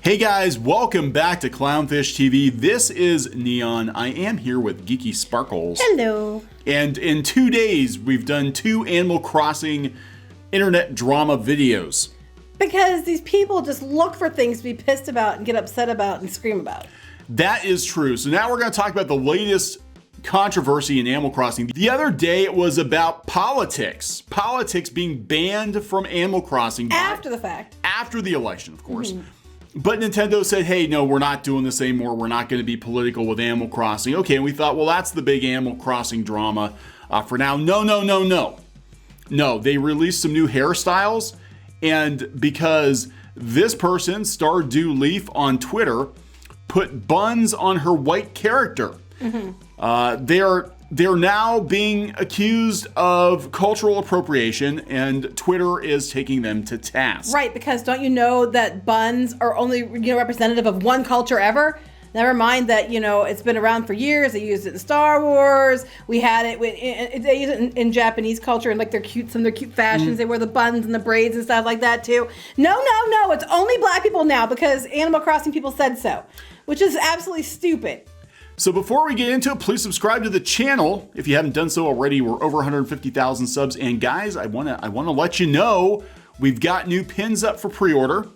Hey guys, welcome back to Clownfish TV. This is Kneon. I am here with Geeky Sparkles. Hello. And in 2 days, we've done 2 Animal Crossing internet drama videos. Because these people just look for things to be pissed about and get upset about and scream about. That is true. So now we're going to talk about the latest controversy in Animal Crossing. The other day it was about politics. Politics being banned from Animal Crossing. After the fact. After the election, of course. But Nintendo said, hey, no, we're not doing this anymore. We're not going to be political with Animal Crossing. Okay, and we thought, well, that's the big Animal Crossing drama for now. No. No, they released some new hairstyles. And because this person, Stardew Leaf on Twitter, put buns on her white character. They're now being accused of cultural appropriation, and Twitter is taking them to task. Right, because don't you know that buns are only representative of one culture ever? Never mind that, it's been around for years. They used it in Star Wars. We had it they use it in Japanese culture and like some of their cute fashions. They wear the buns and the braids and stuff like that too. No. It's only black people now because Animal Crossing people said so, which is absolutely stupid. So before we get into it, please subscribe to the channel if you haven't done so already. We're over 150,000 subs, and guys, I want to let you know we've got new pins up for pre-order.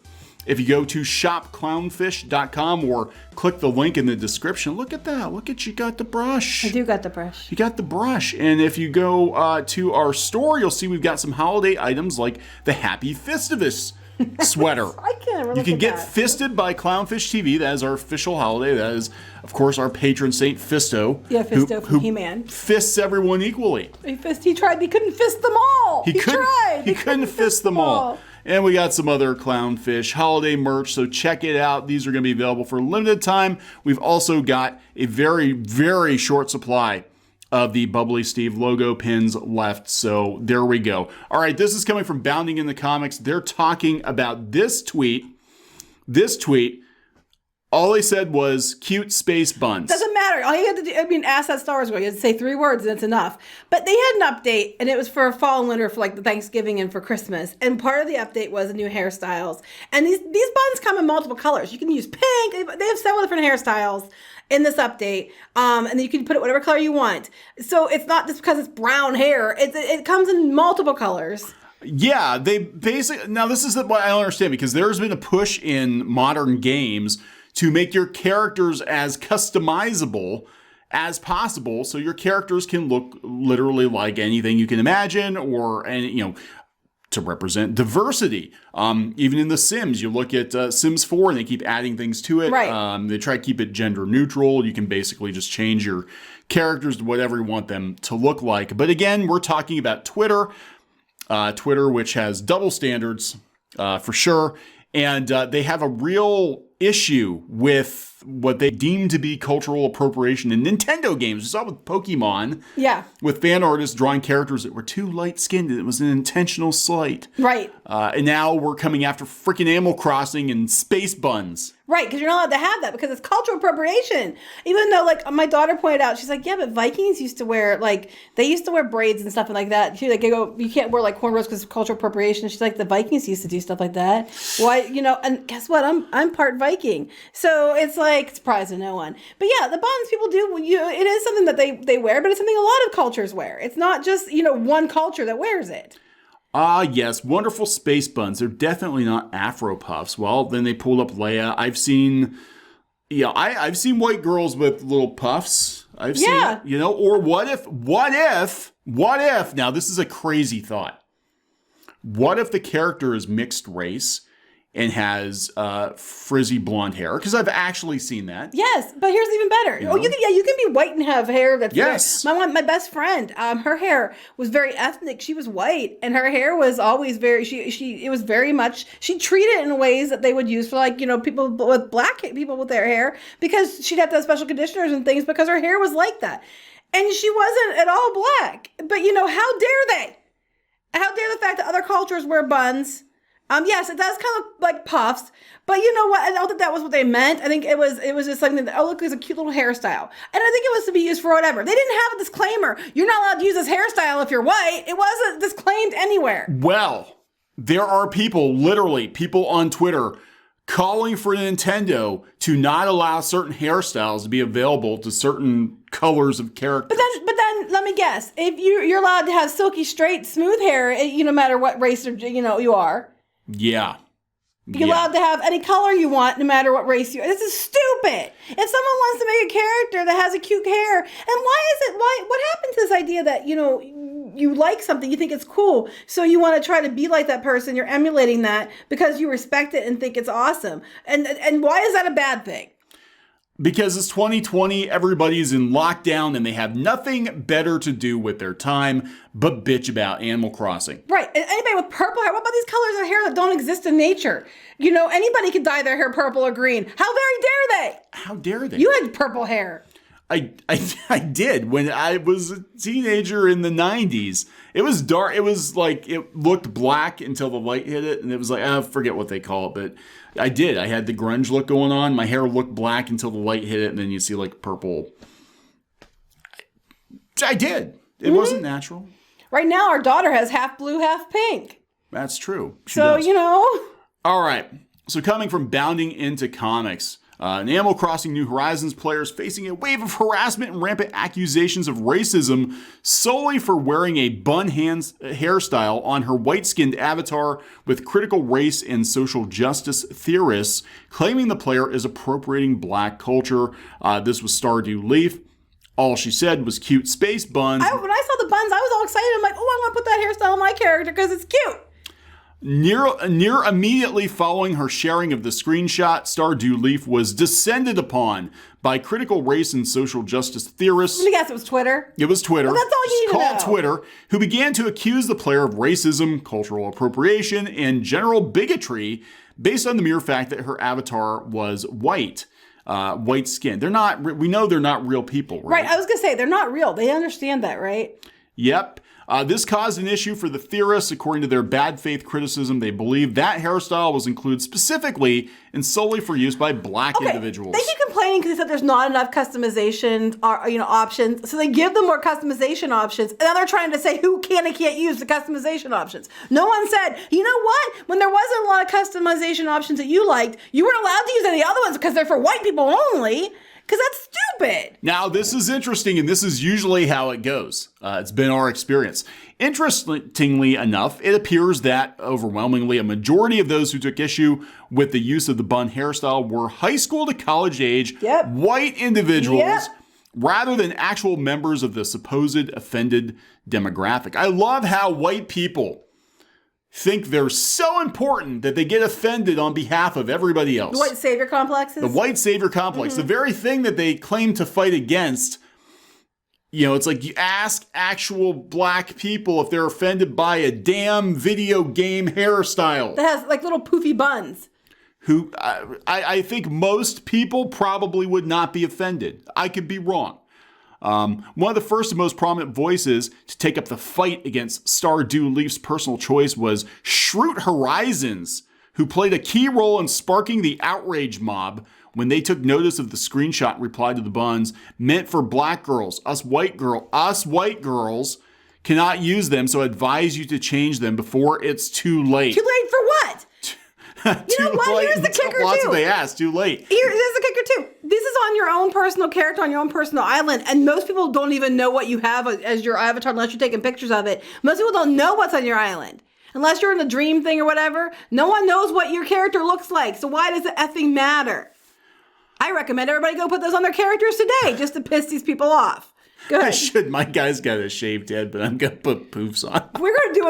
If you go to shopclownfish.com or click the link in the description, look at that. Look at you got the brush. I do got the brush. You got the brush, and if you go to our store, you'll see we've got some holiday items like the Happy Festivus sweater. I can't remember. You can get fisted by Clownfish TV. That is our official holiday. That is, of course, our patron saint Fisto. Yeah, Fisto from He-Man. Fists everyone equally. He tried. He couldn't fist them all. He tried. He couldn't fist them all. And we got some other Clownfish holiday merch, so check it out. These are going to be available for a limited time. We've also got a very, very short supply of the Bubbly Steve logo pins left. So there we go. All right, this is coming from Bounding in the Comics. They're talking about this tweet. All they said was cute space buns. Doesn't matter. All you had to do, ask that Star Wars girl. You had to say 3 words and it's enough. But they had an update, and it was for fall and winter for like the Thanksgiving and for Christmas. And part of the update was the new hairstyles. And these buns come in multiple colors. You can use pink. They have several different hairstyles in this update. And then you can put it whatever color you want. So it's not just because it's brown hair. It comes in multiple colors. Yeah, they basically... Now, this is what I don't understand, because there's been a push in modern games to make your characters as customizable as possible, so your characters can look literally like anything you can imagine, or to represent diversity. Even in The Sims, you look at Sims 4 and they keep adding things to it. Right. They try to keep it gender neutral. You can basically just change your characters to whatever you want them to look like. But again, we're talking about Twitter. Twitter, which has double standards for sure. And they have a real issue with what they deem to be cultural appropriation in Nintendo games. We saw it with Pokemon. Yeah. With fan artists drawing characters that were too light-skinned. It was an intentional slight. Right. And now we're coming after freaking Animal Crossing and space buns. Right, because you're not allowed to have that because it's cultural appropriation. Even though, like, my daughter pointed out, she's like, yeah, but Vikings used to wear, they used to wear braids and stuff like that. She's like, you can't wear, cornrows because of cultural appropriation. She's like, the Vikings used to do stuff like that. Why, and guess what? I'm part Viking. So it's surprise to no one. But yeah, the buns people do, it is something that they wear, but it's something a lot of cultures wear. It's not just, one culture that wears it. Yes, wonderful space buns. They're definitely not Afro puffs. Well, then they pulled up Leia. I've seen white girls with little puffs. I've seen, or what if, now this is a crazy thought. What if the character is mixed race and has frizzy blonde hair? Because I've actually seen that. Yes, but here's even better. You can be white and have hair that's yes. My best friend, her hair was very ethnic. She was white, and her hair was always very. It was very much. She treated it in ways that they would use for people with black people with their hair, because she'd have to have special conditioners and things because her hair was like that, and she wasn't at all black. But how dare they? How dare the fact that other cultures wear buns? Yes, it does kind of look like puffs, but you know what? I don't think that was what they meant. I think it was just something that, look, it's a cute little hairstyle. And I think it was to be used for whatever. They didn't have a disclaimer. You're not allowed to use this hairstyle if you're white. It wasn't disclaimed anywhere. Well, there are people, literally people on Twitter, calling for Nintendo to not allow certain hairstyles to be available to certain colors of characters. But then let me guess. If you're allowed to have silky, straight, smooth hair, no matter what race you are. Yeah. You're allowed to have any color you want, no matter what race you are. This is stupid. If someone wants to make a character that has a cute hair, and what happened to this idea that, you like something, you think it's cool, so you want to try to be like that person, you're emulating that because you respect it and think it's awesome. And why is that a bad thing? Because it's 2020, everybody's in lockdown, and they have nothing better to do with their time but bitch about Animal Crossing. Right. And anybody with purple hair, what about these colors of hair that don't exist in nature? Anybody could dye their hair purple or green. How very dare they? How dare they? You had purple hair. I did when I was a teenager in the 90s. It was dark. It was like, it looked black until the light hit it. And it was like, I forget what they call it, but I did. I had the grunge look going on. My hair looked black until the light hit it. And then you see like purple. I did. It wasn't natural. Right now, our daughter has half blue, half pink. That's true. She so, does. All right. So coming from bounding into comics, an Animal Crossing New Horizons player is facing a wave of harassment and rampant accusations of racism solely for wearing a bun hairstyle on her white-skinned avatar, with critical race and social justice theorists claiming the player is appropriating black culture. This was Stardew Leaf. All she said was cute space buns. When I saw the buns, I was all excited. I'm like, oh, I want to put that hairstyle on my character because it's cute. Near immediately following her sharing of the screenshot, Stardew Leaf was descended upon by critical race and social justice theorists. Let me guess, it was Twitter? It was Twitter. Well, that's all you need to know. Called Twitter, who began to accuse the player of racism, cultural appropriation, and general bigotry based on the mere fact that her avatar was white. White skin. We know they're not real people, right? Right, I was going to say, they're not real. They understand that, right? Yep. This caused an issue for the theorists. According to their bad faith criticism, they believe that hairstyle was included specifically and solely for use by black individuals. They keep complaining because they said there's not enough customization options. So they give them more customization options. And now they're trying to say who can and can't use the customization options. No one said, you know what? When there wasn't a lot of customization options that you liked, you weren't allowed to use any other ones because they're for white people only. Because that's stupid. Now, this is interesting, and this is usually how it goes. It's been our experience. Interestingly enough, it appears that overwhelmingly a majority of those who took issue with the use of the bun hairstyle were high school to college age white individuals rather than actual members of the supposed offended demographic. I love how white people think they're so important that they get offended on behalf of everybody else. The white savior complexes? The white savior complex. Mm-hmm. The very thing that they claim to fight against. It's like you ask actual black people if they're offended by a damn video game hairstyle. That has like little poofy buns. Who I think most people probably would not be offended. I could be wrong. One of the first and most prominent voices to take up the fight against Stardew Leaf's personal choice was Shroot Horizons, who played a key role in sparking the outrage mob when they took notice of the screenshot and replied to the buns meant for black girls. Us white girls cannot use them, so I advise you to change them before it's too late. Too late for what? You know what? Here's the kicker, too. Lots of they asked. Too late. Here's the kicker, too. This is on your own personal character, on your own personal island, and most people don't even know what you have as your avatar unless you're taking pictures of it. Most people don't know what's on your island. Unless you're in the dream thing or whatever, no one knows what your character looks like, so why does it effing matter? I recommend everybody go put those on their characters today just to piss these people off. Go ahead. I should. My guy's got a shaved head, but I'm gonna put poofs on. We were gonna do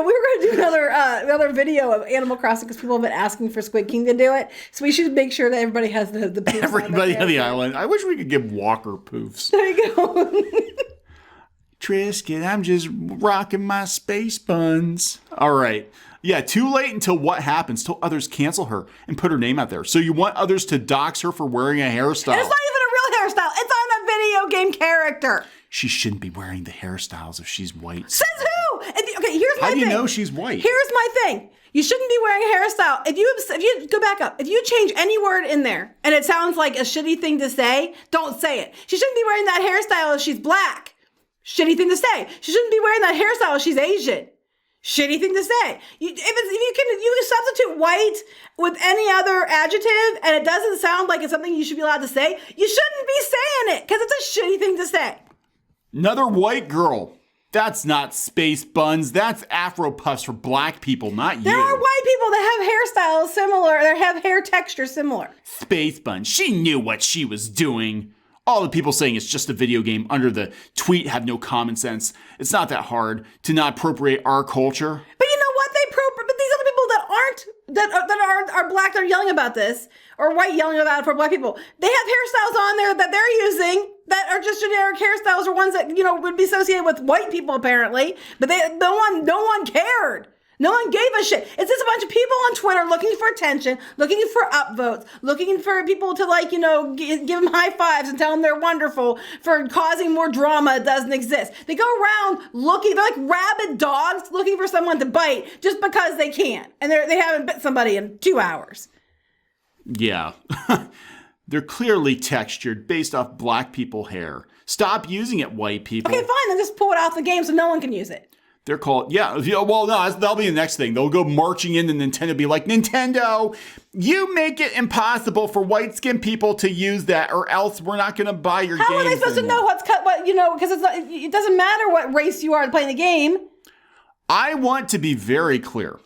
another video of Animal Crossing because people have been asking for Squid King to do it. So we should make sure that everybody has the poofs. Everybody on the island. I wish we could give Walker poofs. There you go. Trisket, I'm just rocking my space buns. All right. Yeah, too late until what happens, till others cancel her and put her name out there. So you want others to dox her for wearing a hairstyle. And it's not even a real hairstyle. It's on a video game character. She shouldn't be wearing the hairstyles if she's white. Says who? Okay, here's my thing. How do you know she's white? Here's my thing. You shouldn't be wearing a hairstyle. If you go back up, if you change any word in there and it sounds like a shitty thing to say, don't say it. She shouldn't be wearing that hairstyle if she's black. Shitty thing to say. She shouldn't be wearing that hairstyle if she's Asian. Shitty thing to say. You can substitute white with any other adjective and it doesn't sound like it's something you should be allowed to say, you shouldn't be saying it because it's a shitty thing to say. Another white girl. That's not space buns. That's Afro puffs for black people, not you. There are white people that have hairstyles similar, that have hair texture similar. Space buns. She knew what she was doing. All the people saying it's just a video game under the tweet have no common sense. It's not that hard to not appropriate our culture. But you know what? But these other people that aren't, that are black, that are yelling about this, or white yelling about it for black people, they have hairstyles on there that they're using that are just generic hairstyles, or ones that, you know, would be associated with white people apparently. But no one cared. No one gave a shit. It's just a bunch of people on Twitter looking for attention, looking for upvotes, looking for people to, like, you know, give them high fives and tell them they're wonderful for causing more drama that doesn't exist. They go around looking, they're like rabid dogs looking for someone to bite just because they can. And they haven't bit somebody in 2 hours. Yeah. They're clearly textured based off black people hair. Stop using it, white people. Okay, fine. Then just pull it off the game so no one can use it. They're called, well, no, that'll be the next thing. They'll go marching into Nintendo, be like, Nintendo, you make it impossible for white-skinned people to use that, or else we're not going to buy your games. How are they supposed to know what, you know, because it doesn't matter what race you are playing the game. I want to be very clear.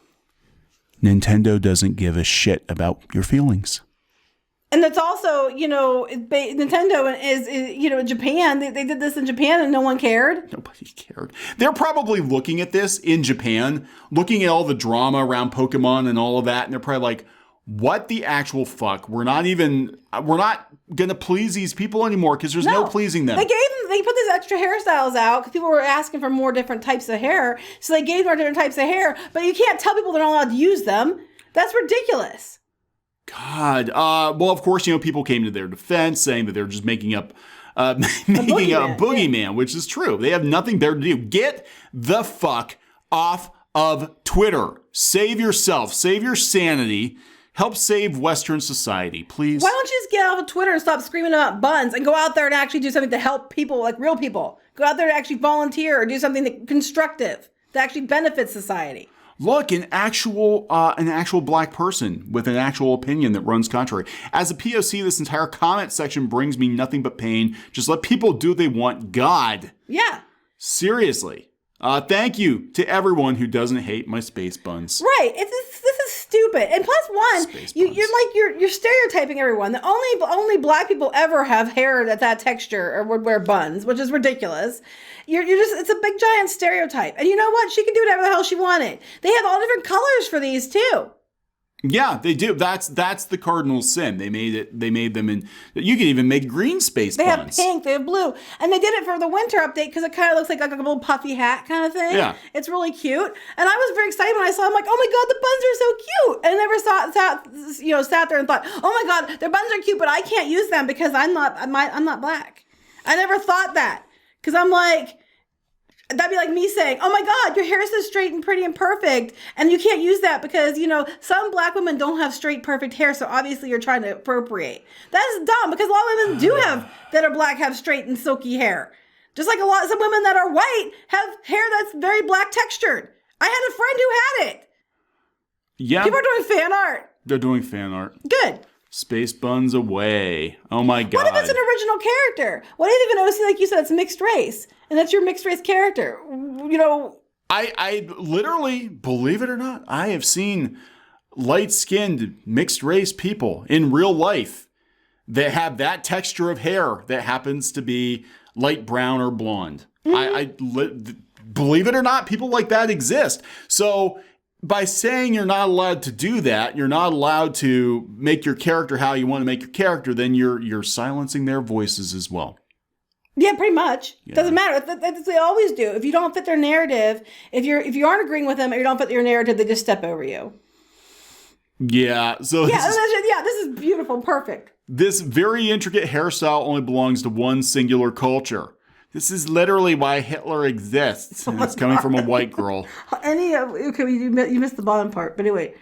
Nintendo doesn't give a shit about your feelings. And that's also, you know, Nintendo is you know, Japan. They did this in Japan and no one cared. Nobody cared. They're probably looking at this in Japan, looking at all the drama around Pokemon and all of that. And they're probably like, what the actual fuck? We're not going to please these people anymore because there's no pleasing them. They put these extra hairstyles out because people were asking for more different types of hair. So they gave more different types of hair, but you can't tell people they're not allowed to use them. That's ridiculous. God. Well, of course, you know, people came to their defense saying that they're just making up a boogeyman, which is true. They have nothing better to do. Get the fuck off of Twitter. Save yourself. Save your sanity. Help save Western society, please. Why don't you just get off of Twitter and stop screaming about buns and go out there and actually do something to help people, like real people? Go out there to actually volunteer or do something constructive that actually benefits society. Look, an actual black person with an actual opinion that runs contrary. As a POC, this entire comment section brings me nothing but pain. Just let people do what they want. God. Yeah. Seriously. Thank you to everyone who doesn't hate my space buns. Right. This is stupid. And plus one, you're stereotyping everyone. The only black people ever have hair that's that texture or would wear buns, which is ridiculous. It's a big giant stereotype. And you know what? She can do whatever the hell she wanted. They have all different colors for these too. Yeah, they do. That's the cardinal sin. They made them in. You can even make green space buns. They have pink. They have blue, and they did it for the winter update because it kind of looks like a little puffy hat kind of thing. Yeah, it's really cute. And I was very excited when I saw. I'm like, oh my god, the buns are so cute. And I never sat there and thought, oh my god, their buns are cute, but I can't use them because I'm not black. I never thought that because I'm like. That'd be like me saying, oh my God, your hair is so straight and pretty and perfect. And you can't use that because, you know, some black women don't have straight, perfect hair. So obviously you're trying to appropriate. That is dumb because a lot of women do have, that are black, have straight and silky hair. Just like some women that are white have hair that's very black textured. I had a friend who had it. Yeah. People are doing fan art. They're doing fan art. Good. Space buns away. Oh my God. What if it's an original character? What if an OC, like you said, it's mixed race? And that's your mixed race character. You know. I literally, believe it or not, I have seen light-skinned mixed race people in real life that have that texture of hair that happens to be light brown or blonde. Mm-hmm. Believe it or not, people like that exist. So by saying you're not allowed to do that, you're not allowed to make your character how you want to make your character, then you're silencing their voices as well. Yeah, pretty much. Yeah. Doesn't matter. That's what they always do. If you don't fit their narrative, if you aren't agreeing with them or you don't fit your narrative, they just step over you. Yeah. So this is beautiful, perfect. This very intricate hairstyle only belongs to one singular culture. This is literally why Hitler exists, and it's coming from a white girl. You missed the bottom part, but anyway.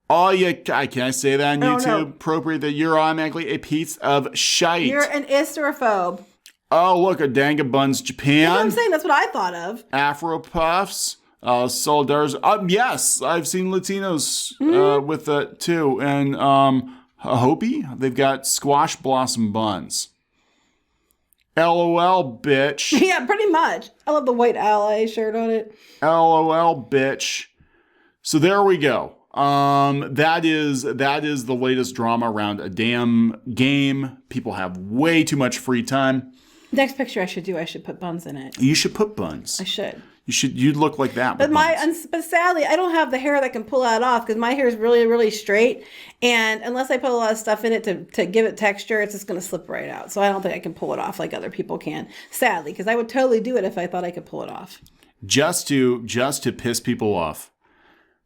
Oh, yeah. Can I say that on YouTube? No. Appropriate that you're automatically a piece of shite. You're an isterophobe. Oh, look, a Danga Buns Japan. You know what I'm saying? That's what I thought of. Afro Puffs. Solidars. Yes, I've seen Latinos with that too. And Hopi, they've got squash blossom buns. LOL, bitch. Yeah, pretty much. I love the white ally shirt on it. LOL, bitch. So there we go. That is the latest drama around a damn game. People have way too much free time. Next picture I should put buns in it. You should put buns. I should. You'd look like that. But but sadly, I don't have the hair that can pull that off because my hair is really, really straight. And unless I put a lot of stuff in it to give it texture, it's just going to slip right out. So I don't think I can pull it off like other people can. Sadly, because I would totally do it if I thought I could pull it off. Just to piss people off.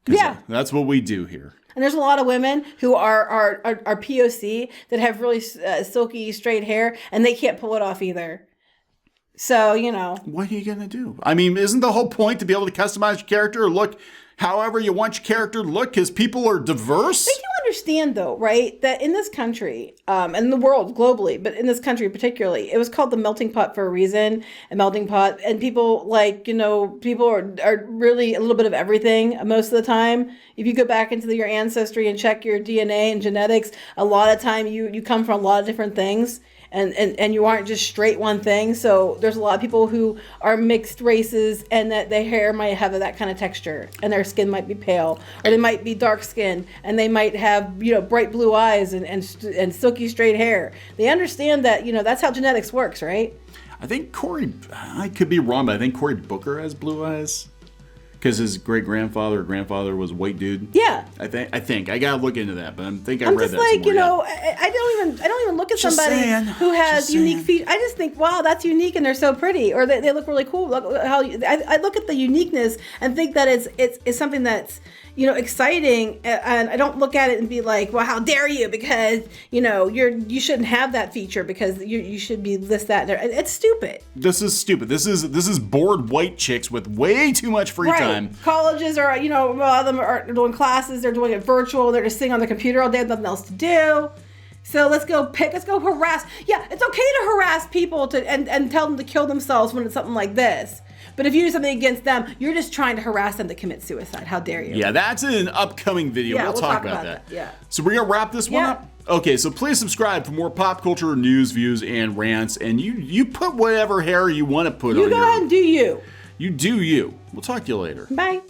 Yeah, that's what we do here. And there's a lot of women who are POC that have really silky, straight hair, and they can't pull it off either. So, What are you going to do? I mean, isn't the whole point to be able to customize your character or look however you want your character to look because people are diverse? I do understand, though, right, that in this country, and the world globally, but in this country particularly, it was called the melting pot for a reason, a melting pot. And people people are really a little bit of everything most of the time. If you go back into your ancestry and check your DNA and genetics, a lot of time you come from a lot of different things. And you aren't just straight one thing. So there's a lot of people who are mixed races and that their hair might have that kind of texture and their skin might be pale or they might be dark skinned and they might have, bright blue eyes and silky straight hair. They understand that, that's how genetics works, right? I think I could be wrong, but I think Cory Booker has blue eyes. Because his great-grandfather or grandfather was a white dude. Yeah. I think. I gotta look into that, but I think I I'm read just that somewhere. I don't even look at somebody who has unique features. I just think, wow, that's unique and they're so pretty. Or they look really cool. Look how I look at the uniqueness and think that it's something that's, exciting. And I don't look at it and be like, well, how dare you? Because, you shouldn't have that feature because you should be this, that, and there. It's stupid. This is stupid. This is bored white chicks with way too much free time. Colleges are, a lot of them are doing classes. They're doing it virtual. They're just sitting on the computer all day with nothing else to do. So let's go harass. Yeah, it's okay to harass people and tell them to kill themselves when it's something like this. But if you do something against them, you're just trying to harass them to commit suicide. How dare you? Yeah, that's in an upcoming video. Yeah, we'll talk about that. Yeah. So we're going to wrap this one up? Okay, so please subscribe for more pop culture news, views, and rants. And you put whatever hair you want to put on. You go ahead and do you. You do you. We'll talk to you later. Bye.